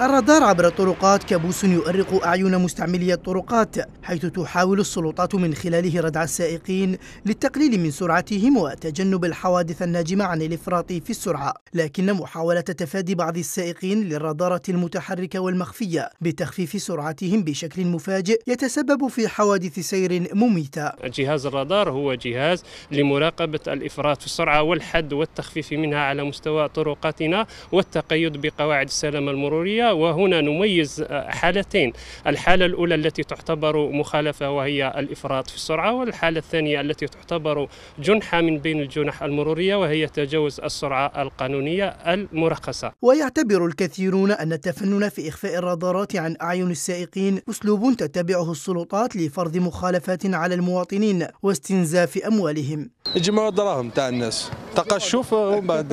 الرادار عبر الطرقات كابوس يؤرق أعين مستعملي الطرقات، حيث تحاول السلطات من خلاله ردع السائقين للتقليل من سرعتهم وتجنب الحوادث الناجمة عن الإفراط في السرعة، لكن محاولة تفادي بعض السائقين للرادارات المتحركة والمخفية بتخفيف سرعتهم بشكل مفاجئ يتسبب في حوادث سير مميتة. جهاز الرادار هو جهاز لمراقبة الإفراط في السرعة والحد والتخفيف منها على مستوى طرقاتنا والتقيد بقواعد السلامة المرورية. وهنا نميز حالتين: الحالة الأولى التي تعتبر مخالفة وهي الإفراط في السرعة، والحالة الثانية التي تعتبر جنحة من بين الجنح المرورية وهي تجاوز السرعة القانونية المرخصة. ويعتبر الكثيرون أن التفنن في إخفاء الرادارات عن أعين السائقين أسلوب تتبعه السلطات لفرض مخالفات على المواطنين واستنزاف أموالهم. يجمعوا الدراهم تاع الناس، تقشف ومن بعد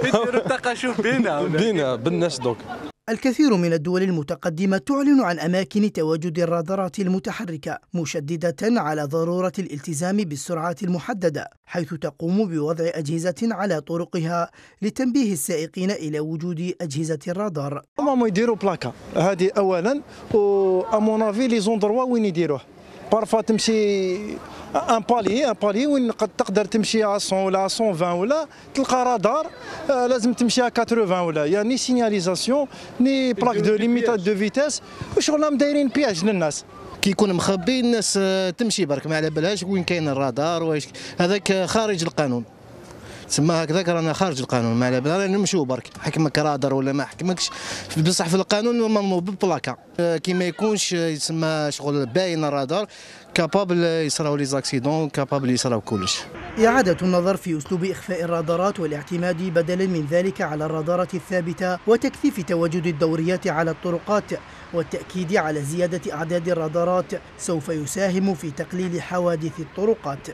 يديروا التقشف بينا بالناس دوك. الكثير من الدول المتقدمة تعلن عن أماكن تواجد الرادارات المتحركة، مشددة على ضرورة الالتزام بالسرعات المحددة، حيث تقوم بوضع أجهزة على طرقها لتنبيه السائقين إلى وجود أجهزة الرادار. هما يديروا بلاكا هذه أولا، وأمونافي لي زوندروا وين يديروه بارفا تمشي ان بالي وين قد تقدر تمشي على 100 ولا 120 ولا تلقى رادار لازم تمشي على 80 ولا، يعني سينياليزاسيون ني بلاك دو ليميتات دو فيتاس وشغلهم دايرين بياج للناس. كي يكون مخبي الناس تمشي برك ما على بالهاش وين كاين الرادار، واش هذاك خارج القانون، تسمى هكذاك رانا خارج القانون، ما على بالنا نمشيو برك حكمك رادار ولا ما حكمكش، بصح في القانون ممنوع بالبلاكا. كي ما يكونش يسمى شغل باين الرادار كابابل يصراو لي زاكسيدون، كابابل يصراو كلش. إعادة النظر في أسلوب إخفاء الرادارات والاعتماد بدلا من ذلك على الرادارات الثابتة وتكثيف تواجد الدوريات على الطرقات والتأكيد على زيادة أعداد الرادارات سوف يساهم في تقليل حوادث الطرقات.